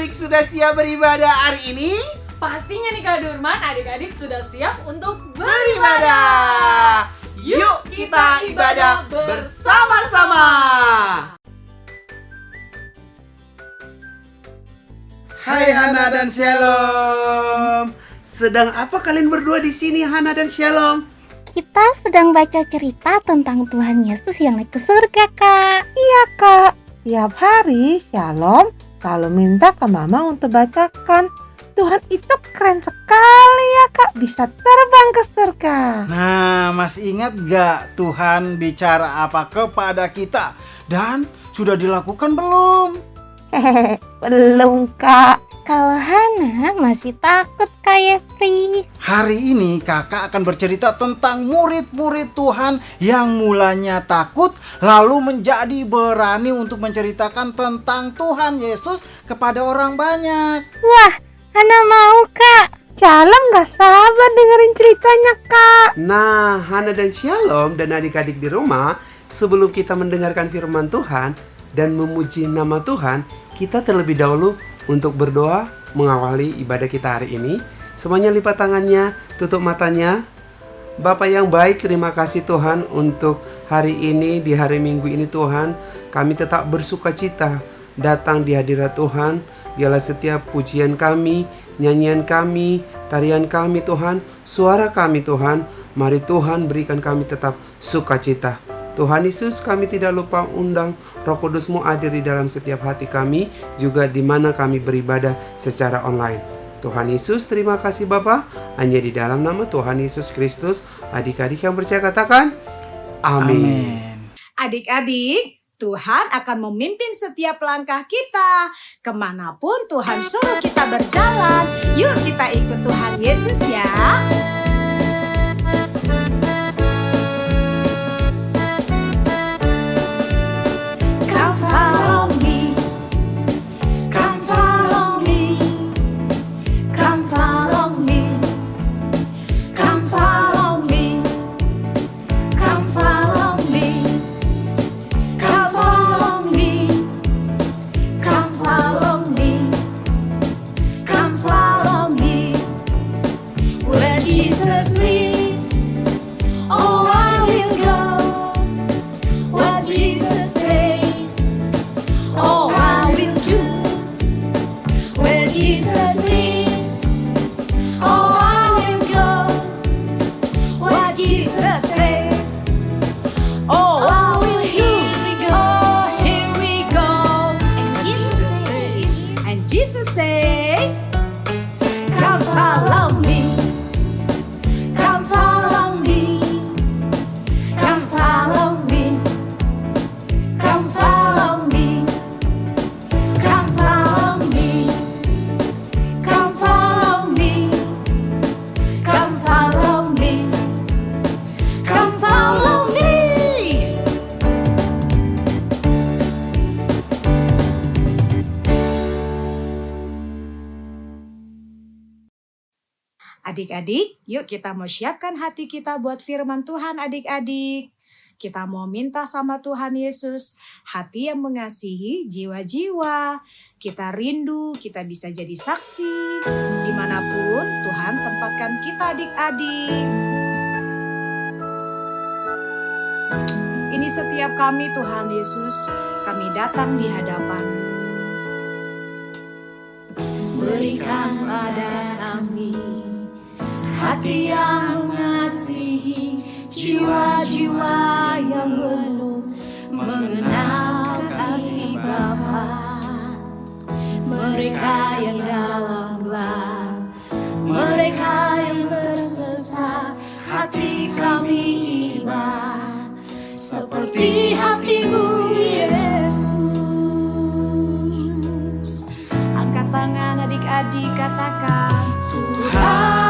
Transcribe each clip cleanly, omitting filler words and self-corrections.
adik-adik sudah siap beribadah hari ini? Pastinya nih Kak Durman, adik-adik sudah siap untuk Beribadah! Yuk kita ibadah bersama-sama! Hai Hana dan Shalom. Sedang apa kalian berdua di sini, Hana dan Shalom? Kita sedang baca cerita tentang Tuhan Yesus yang naik ke surga, Kak. Iya, Kak. Tiap hari Shalom selalu minta ke Mama untuk bacakan. Tuhan itu keren sekali ya, Kak. Bisa terbang ke surga. Nah, masih ingat gak Tuhan bicara apa kepada kita? Dan sudah dilakukan belum? Hehehe, belum, Kak. Kalau Hana masih takut, Kak Yefri. Hari ini kakak akan bercerita tentang murid-murid Tuhan yang mulanya takut lalu menjadi berani untuk menceritakan tentang Tuhan Yesus kepada orang banyak. Wah, Hana mau, Kak. Shalom gak sabar dengerin ceritanya, Kak. Nah, Hana dan Shalom dan adik-adik di rumah, sebelum kita mendengarkan firman Tuhan dan memuji nama Tuhan, kita terlebih dahulu untuk berdoa mengawali ibadah kita hari ini. Semuanya lipat tangannya, tutup matanya. Bapa yang baik, terima kasih Tuhan untuk hari ini, di hari Minggu ini Tuhan. Kami tetap bersuka cita datang di hadirat Tuhan. Biarlah setiap pujian kami, nyanyian kami, tarian kami Tuhan, suara kami Tuhan, mari Tuhan berikan kami tetap sukacita. Tuhan Yesus, kami tidak lupa undang Roh Kudus-Mu hadir di dalam setiap hati kami, juga di mana kami beribadah secara online. Tuhan Yesus, terima kasih Bapa. Hanya di dalam nama Tuhan Yesus Kristus, adik-adik yang percaya katakan, amin. Adik-adik, Tuhan akan memimpin setiap langkah kita. Kemanapun Tuhan suruh kita berjalan, yuk kita ikut Tuhan Yesus ya. Adik-adik, yuk kita mau siapkan hati kita buat firman Tuhan adik-adik. Kita mau minta sama Tuhan Yesus, hati yang mengasihi jiwa-jiwa. Kita rindu, kita bisa jadi saksi. Dimanapun Tuhan tempatkan kita adik-adik. Ini setiap kami Tuhan Yesus, kami datang di hadapan-Mu. Berikan pada kami hati yang mengasihi jiwa-jiwa yang belum mengenal kasih Bapa. Mereka yang dalam gelap, mereka yang tersesat, hati kami iba seperti hati-Mu Yesus. Angkat tangan adik-adik, katakan Tuhan.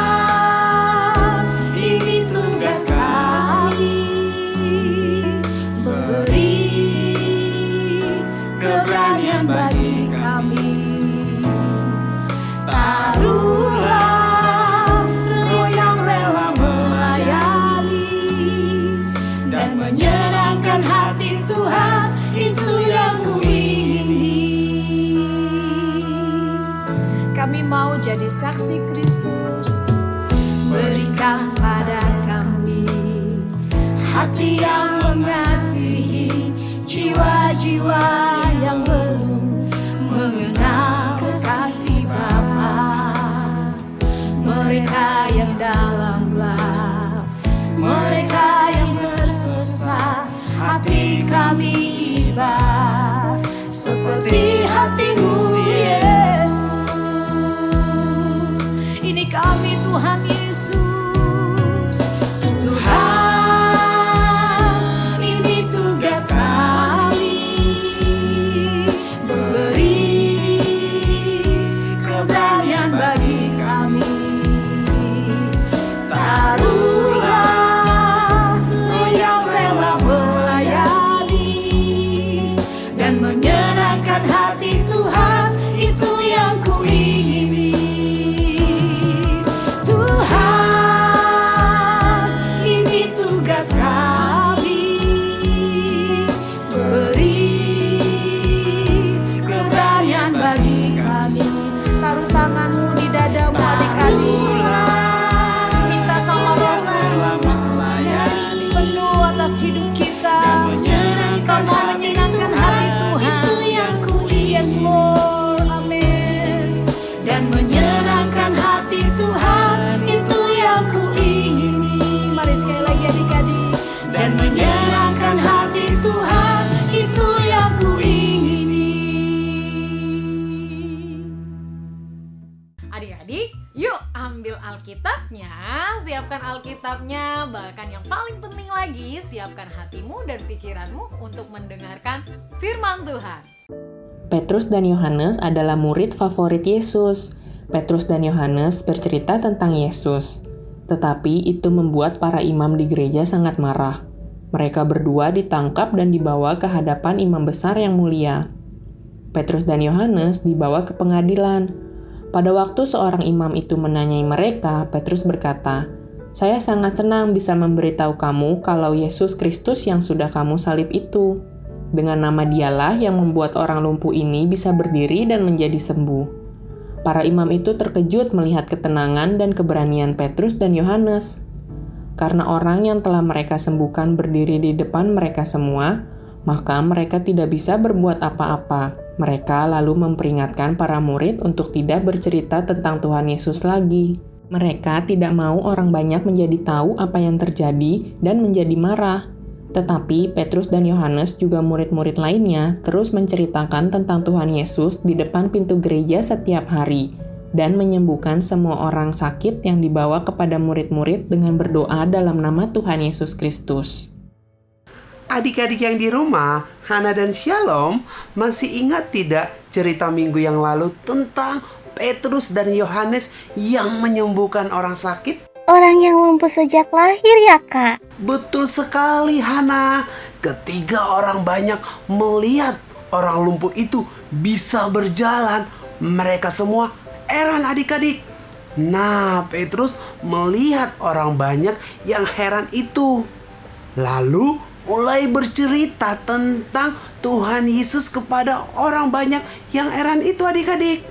Bagi kami, taruhlah roh yang rela melayani dan menyenangkan hati Tuhan, itu yang ku ingini. menjadi saksi Kristus. Berikan pada kami hati yang mengasihi jiwa-jiwa yang belum mengenal kasih Bapa. Mereka yang dalam gelap, mereka yang tersesat, hati kami iba seperti hatimu Yesus. Ini kami Tuhan Yesus. Tuhan, ini tugas kami, beri keberanian bagi kami. Taruhlah Roh yang rela melayani dan menyenangkan hati Tuhan, itu yang kuingini. Tuhan, ini tugas kami, beri keberanian bagi kami. Taruh tanganmu di dadamu adik-adik, minta sama Roh Kudus penuh atas hidup kita. Kita mau menyenangkan hati Tuhan. Yes Lord, amin. Dan menyenangkan hati Tuhan, itu yang kuingini. Mari sekali lagi adik-adik. Dan menyenangkan hati Tuhan, itu yang kuingini. Adik-adik, yuk ambil Alkitabnya, siapkan Alkitabnya, bahkan yang paling penting lagi, siapkan hatimu dan pikiranmu untuk mendengarkan firman Tuhan. Petrus dan Yohanes adalah murid favorit Yesus. Petrus dan Yohanes bercerita tentang Yesus. Tetapi itu membuat para imam di gereja sangat marah. Mereka berdua ditangkap dan dibawa ke hadapan imam besar yang mulia. Petrus dan Yohanes dibawa ke pengadilan. Pada waktu seorang imam itu menanyai mereka, Petrus berkata, "Saya sangat senang bisa memberitahu kamu kalau Yesus Kristus yang sudah kamu salib itu. Dengan nama Dialah yang membuat orang lumpuh ini bisa berdiri dan menjadi sembuh." Para imam itu terkejut melihat ketenangan dan keberanian Petrus dan Yohanes. Karena orang yang telah mereka sembuhkan berdiri di depan mereka semua, maka mereka tidak bisa berbuat apa-apa. Mereka lalu memperingatkan para murid untuk tidak bercerita tentang Tuhan Yesus lagi. Mereka tidak mau orang banyak menjadi tahu apa yang terjadi dan menjadi marah. Tetapi Petrus dan Yohanes juga murid-murid lainnya terus menceritakan tentang Tuhan Yesus di depan pintu gereja setiap hari dan menyembuhkan semua orang sakit yang dibawa kepada murid-murid dengan berdoa dalam nama Tuhan Yesus Kristus. Adik-adik yang di rumah, Hana dan Shalom, masih ingat tidak cerita minggu yang lalu tentang Petrus dan Yohanes yang menyembuhkan orang sakit? Orang yang lumpuh sejak lahir ya, Kak? Betul sekali, Hana. Ketiga orang banyak melihat orang lumpuh itu bisa berjalan. Mereka semua heran adik-adik. Nah, Petrus melihat orang banyak yang heran itu. Lalu mulai bercerita tentang Tuhan Yesus kepada orang banyak yang heran itu adik-adik.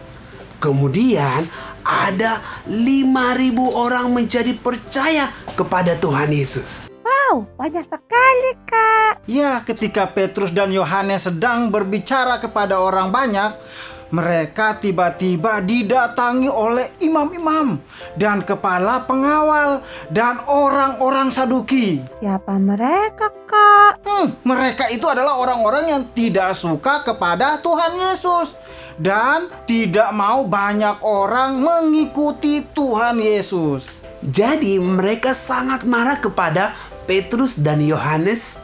Kemudian ada 5.000 orang menjadi percaya kepada Tuhan Yesus. Wow, banyak sekali, Kak. Ya, ketika Petrus dan Yohanes sedang berbicara kepada orang banyak, mereka tiba-tiba didatangi oleh imam-imam dan kepala pengawal dan orang-orang Saduki. Siapa mereka, Kak? Mereka itu adalah orang-orang yang tidak suka kepada Tuhan Yesus dan tidak mau banyak orang mengikuti Tuhan Yesus. Jadi mereka sangat marah kepada Petrus dan Yohanes,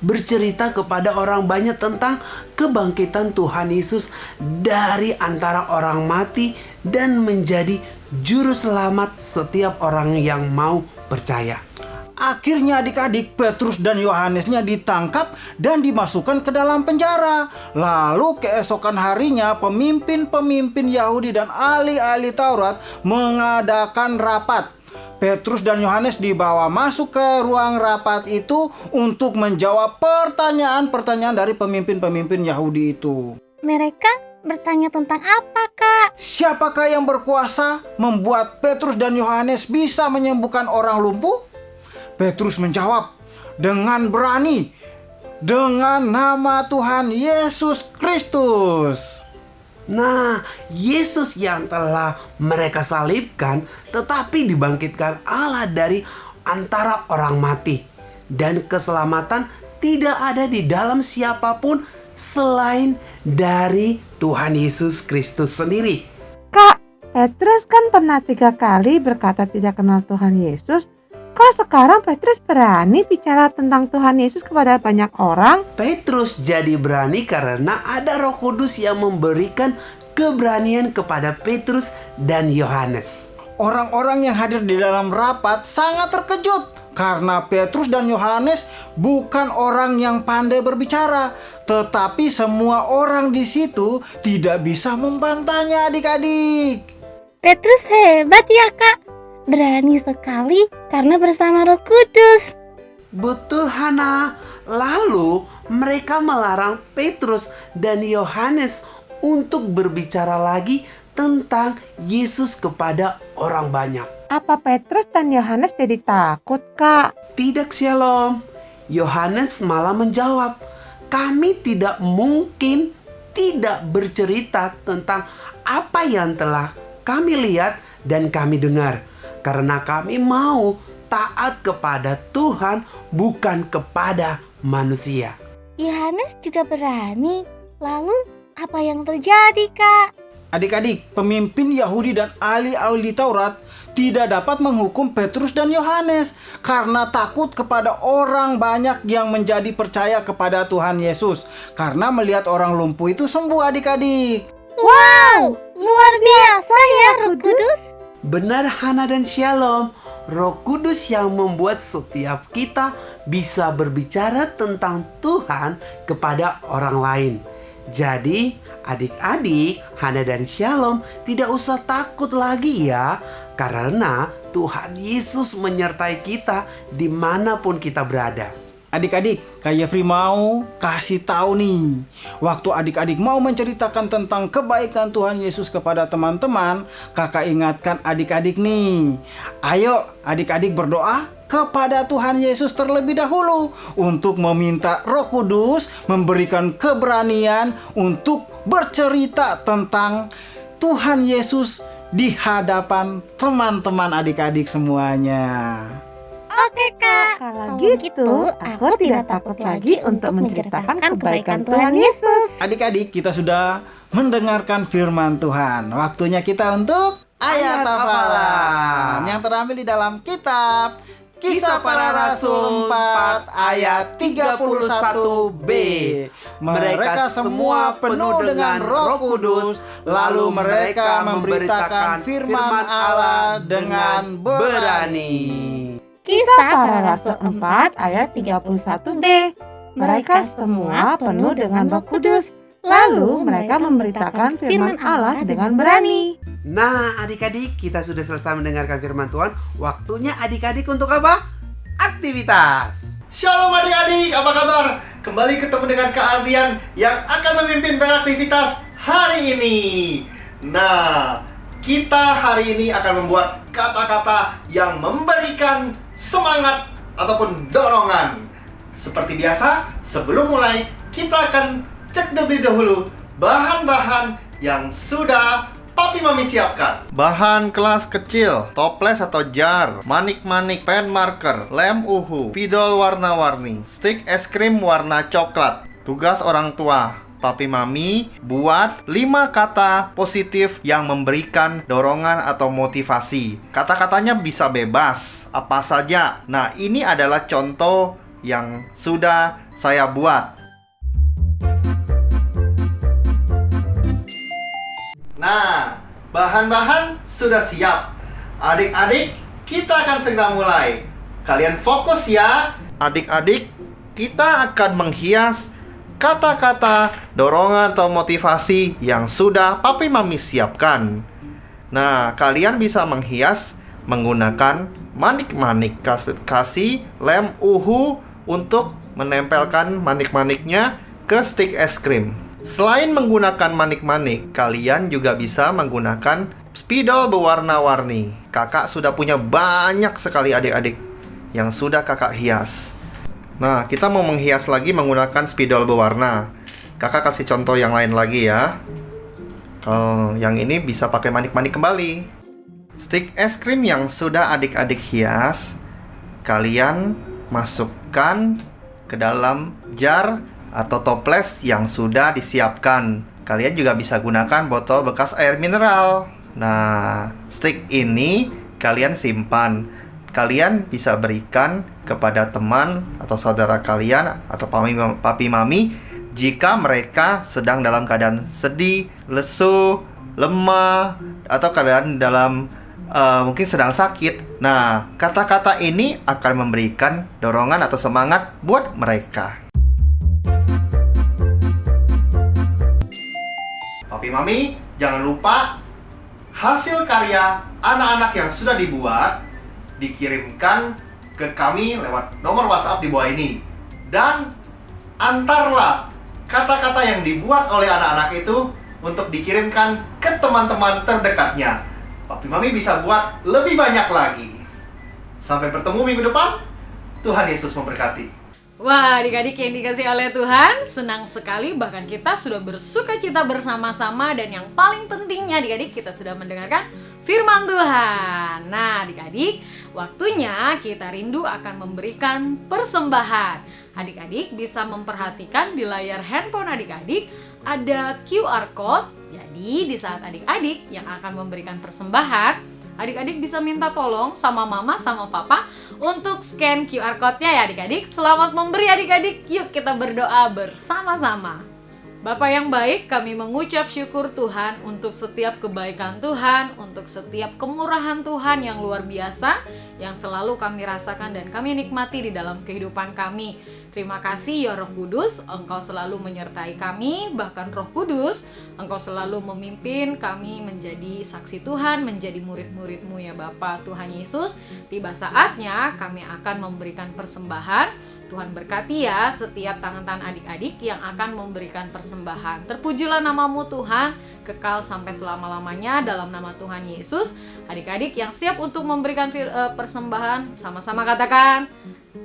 bercerita kepada orang banyak tentang kebangkitan Tuhan Yesus dari antara orang mati dan menjadi juru selamat setiap orang yang mau percaya. Akhirnya adik-adik, Petrus dan Yohanesnya ditangkap dan dimasukkan ke dalam penjara. Lalu keesokan harinya pemimpin-pemimpin Yahudi dan ahli-ahli Taurat mengadakan rapat. Petrus dan Yohanes dibawa masuk ke ruang rapat itu untuk menjawab pertanyaan-pertanyaan dari pemimpin-pemimpin Yahudi itu. Mereka bertanya tentang apa, Kak? Siapakah yang berkuasa membuat Petrus dan Yohanes bisa menyembuhkan orang lumpuh? Petrus menjawab dengan berani, dengan nama Tuhan Yesus Kristus. Nah, Yesus yang telah mereka salibkan tetapi dibangkitkan Allah dari antara orang mati. Dan keselamatan tidak ada di dalam siapapun selain dari Tuhan Yesus Kristus sendiri. Kak, Petrus kan pernah 3 kali berkata tidak kenal Tuhan Yesus. Kok sekarang Petrus berani bicara tentang Tuhan Yesus kepada banyak orang? Petrus jadi berani karena ada Roh Kudus yang memberikan keberanian kepada Petrus dan Yohanes. Orang-orang yang hadir di dalam rapat sangat terkejut karena Petrus dan Yohanes bukan orang yang pandai berbicara, tetapi semua orang di situ tidak bisa membantahnya, adik-adik. Petrus hebat ya, Kak. Berani sekali karena bersama Roh Kudus. Betul, Hana. Lalu mereka melarang Petrus dan Yohanes untuk berbicara lagi tentang Yesus kepada orang banyak. Apa Petrus dan Yohanes jadi takut, Kak? Tidak, Shalom. Yohanes malah menjawab, kami tidak mungkin tidak bercerita tentang apa yang telah kami lihat dan kami dengar. Karena kami mau taat kepada Tuhan, bukan kepada manusia. Yohanes juga berani. Lalu apa yang terjadi, Kak? Adik-adik, pemimpin Yahudi dan ahli-ahli Taurat tidak dapat menghukum Petrus dan Yohanes karena takut kepada orang banyak yang menjadi percaya kepada Tuhan Yesus. Karena melihat orang lumpuh itu sembuh, adik-adik. Wow, luar biasa ya Roh Kudus. Benar, Hana dan Shalom. Roh Kudus yang membuat setiap kita bisa berbicara tentang Tuhan kepada orang lain. Jadi, adik-adik, Hana dan Shalom tidak usah takut lagi ya. Karena Tuhan Yesus menyertai kita dimanapun kita berada. Adik-adik, Kak Yefri mau kasih tahu nih. Waktu adik-adik mau menceritakan tentang kebaikan Tuhan Yesus kepada teman-teman, kakak ingatkan adik-adik nih. Ayo adik-adik berdoa kepada Tuhan Yesus terlebih dahulu untuk meminta Roh Kudus memberikan keberanian untuk bercerita tentang Tuhan Yesus di hadapan teman-teman adik-adik semuanya. Oke, Kak. Kalau gitu, aku tidak takut lagi untuk menceritakan kebaikan Tuhan Yesus. Adik-adik, kita sudah mendengarkan firman Tuhan. Waktunya kita untuk ayat hafalan yang terambil di dalam kitab Kisah Para Rasul 4 ayat 31b. Mereka semua penuh dengan Roh Kudus, lalu mereka memberitakan firman Allah dengan berani. Kisah Para Rasul 4 ayat 31b. Mereka semua penuh dengan Roh Kudus, lalu mereka memberitakan firman Allah dengan berani. Nah, adik-adik, kita sudah selesai mendengarkan firman Tuhan. Waktunya adik-adik untuk apa? Aktivitas. Shalom adik-adik, apa kabar? Kembali ketemu dengan Kak Ardian yang akan memimpin beraktivitas hari ini. Nah, kita hari ini akan membuat kata-kata yang memberikan semangat ataupun dorongan. Seperti biasa, sebelum mulai, kita akan cek terlebih dahulu bahan-bahan yang sudah Papi Mami siapkan. Bahan kelas kecil, toples atau jar, manik-manik, pen marker, lem uhu, spidol warna-warni, stik es krim warna coklat. Tugas orang tua Papi Mami, buat 5 kata positif yang memberikan dorongan atau motivasi. Kata-katanya bisa bebas, apa saja. Nah, ini adalah contoh yang sudah saya buat. Nah, bahan-bahan sudah siap. Adik-adik, kita akan segera mulai. Kalian fokus ya. Adik-adik, kita akan menghias kata-kata dorongan atau motivasi yang sudah Papi Mami siapkan. Nah, kalian bisa menghias menggunakan manik-manik. Kasih lem uhu untuk menempelkan manik-maniknya ke stik es krim. Selain menggunakan manik-manik, kalian juga bisa menggunakan spidol berwarna-warni. Kakak sudah punya banyak sekali adik-adik yang sudah kakak hias. Nah, kita mau menghias lagi menggunakan spidol berwarna. Kakak kasih contoh yang lain lagi ya. Kalau yang ini bisa pakai manik-manik kembali. Stik es krim yang sudah adik-adik hias, kalian masukkan ke dalam jar atau toples yang sudah disiapkan. Kalian juga bisa gunakan botol bekas air mineral. Nah, stik ini kalian simpan. Kalian bisa berikan kepada teman atau saudara kalian atau papi mami jika mereka sedang dalam keadaan sedih, lesu, lemah, atau keadaan dalam mungkin sedang sakit. Nah, kata-kata ini akan memberikan dorongan atau semangat buat mereka. Papi mami, jangan lupa hasil karya anak-anak yang sudah dibuat dikirimkan ke kami lewat nomor WhatsApp di bawah ini. Dan antarlah kata-kata yang dibuat oleh anak-anak itu untuk dikirimkan ke teman-teman terdekatnya. Papi mami bisa buat lebih banyak lagi. Sampai bertemu minggu depan. Tuhan Yesus memberkati. Wah, adik-adik yang dikasih oleh Tuhan, senang sekali bahkan kita sudah bersuka cita bersama-sama. Dan yang paling pentingnya adik-adik, kita sudah mendengarkan firman Tuhan. Nah adik-adik, waktunya kita rindu akan memberikan persembahan. Adik-adik bisa memperhatikan di layar handphone adik-adik ada QR Code. Jadi di saat adik-adik yang akan memberikan persembahan, adik-adik bisa minta tolong sama mama sama papa untuk scan QR Code-nya ya adik-adik. Selamat memberi adik-adik, yuk kita berdoa bersama-sama. Bapa yang baik, kami mengucap syukur Tuhan untuk setiap kebaikan Tuhan, untuk setiap kemurahan Tuhan yang luar biasa, yang selalu kami rasakan dan kami nikmati di dalam kehidupan kami. Terima kasih ya Roh Kudus, Engkau selalu menyertai kami, bahkan Roh Kudus, Engkau selalu memimpin kami menjadi saksi Tuhan, menjadi murid-murid-Mu ya Bapa. Tuhan Yesus, tiba saatnya kami akan memberikan persembahan. Tuhan berkati ya setiap tangan-tangan adik-adik yang akan memberikan persembahan. Terpujilah nama-Mu Tuhan, kekal sampai selama-lamanya dalam nama Tuhan Yesus. Adik-adik yang siap untuk memberikan persembahan, sama-sama katakan,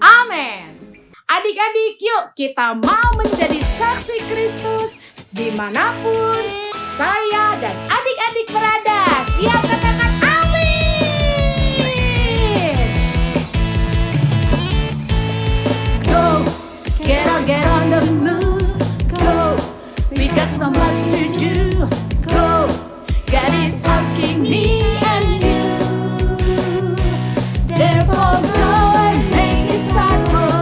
amin. Adik-adik, yuk kita mau menjadi saksi Kristus dimanapun saya dan adik-adik berada. Siap katakan amin. Go, get on the move. Go, we got so much to do. Go, God is asking me and you. Therefore go and make disciples.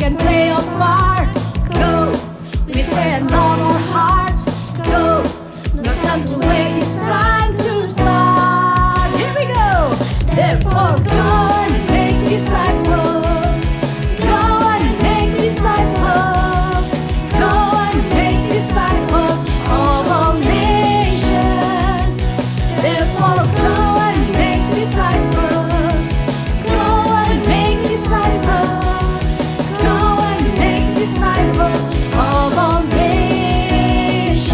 Can play a part. Go, with faith and love our hearts. Go, no time to wait, it's time to start. Here we go. Therefore go and make disciples. Go and make disciples. Go and make disciples of all nations. Therefore go and make disciples. Go and make disciples. Disciples of all nations.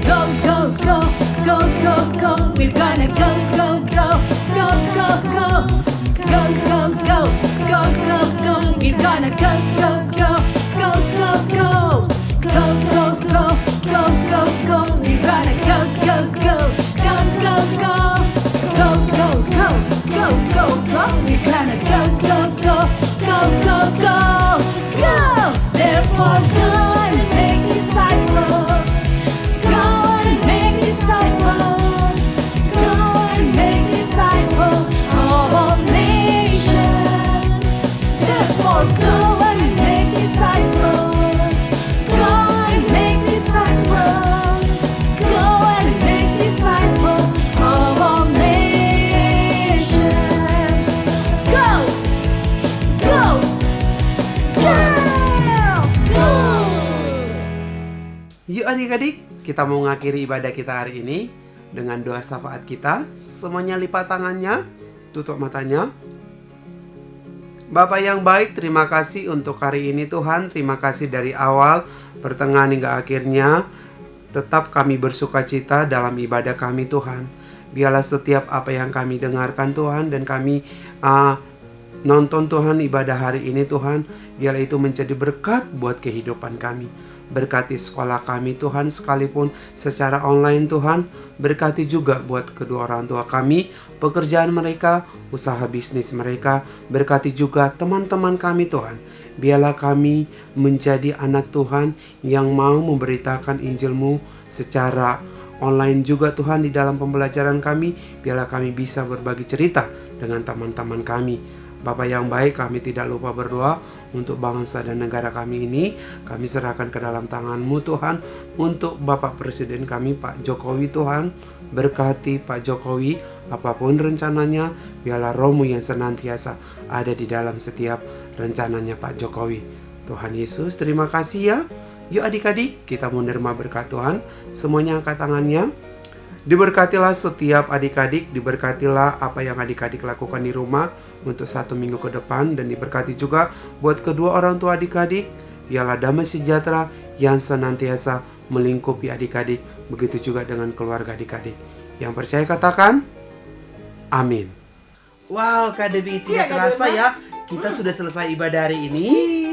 Go, go, go, go, go, go. We're gonna go, go, go, go, go, go. Go, go, go, go, go, go. We're gonna go, go, go, go, go, go. Go, go, go, go, go, go. We're gonna go, go, go, go, go, go. Go, go, go, go, go, go. We're gonna go, go, go. Go, go, go, go! Therefore go and make disciples. Go and make disciples. Go and make disciples of all nations. Therefore go and Yuk adik-adik, kita mau mengakhiri ibadah kita hari ini dengan doa syafaat kita. Semuanya lipat tangannya, tutup matanya. Bapa yang baik, terima kasih untuk hari ini Tuhan. Terima kasih dari awal, pertengahan hingga akhirnya. Tetap kami bersukacita dalam ibadah kami Tuhan. Biarlah setiap apa yang kami dengarkan Tuhan dan kami nonton Tuhan ibadah hari ini Tuhan, biarlah itu menjadi berkat buat kehidupan kami. Berkati sekolah kami Tuhan, sekalipun secara online Tuhan. Berkati juga buat kedua orang tua kami, pekerjaan mereka, usaha bisnis mereka. Berkati juga teman-teman kami Tuhan. Biarlah kami menjadi anak Tuhan yang mau memberitakan Injil-Mu secara online juga Tuhan di dalam pembelajaran kami. Biarlah kami bisa berbagi cerita dengan teman-teman kami. Bapa yang baik, kami tidak lupa berdoa untuk bangsa dan negara kami ini. Kami serahkan ke dalam tangan-Mu Tuhan. Untuk Bapak Presiden kami Pak Jokowi Tuhan, berkati Pak Jokowi, apapun rencananya, biarlah Roh-Mu yang senantiasa ada di dalam setiap rencananya Pak Jokowi. Tuhan Yesus, terima kasih ya. Yuk adik-adik, kita menerima berkat Tuhan. Semuanya angkat tangannya. Diberkatilah setiap adik-adik, diberkatilah apa yang adik-adik lakukan di rumah untuk 1 minggu ke depan, dan diberkati juga buat kedua orang tua adik-adik. Biarlah damai sejahtera yang senantiasa melingkupi adik-adik, begitu juga dengan keluarga adik-adik. Yang percaya katakan, amin. Wow, Kak Debbie, tidak terasa ya, kita sudah selesai ibadah hari ini.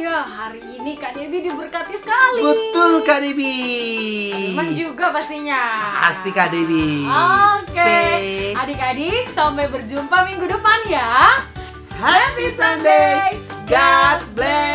Iya, hari ini Kak Debbie diberkati sekali. Betul Kak Debbie. Teman juga pastinya. Pasti Kak Debbie. Oke. Adik-adik, sampai berjumpa minggu depan ya. Happy Sunday. God bless.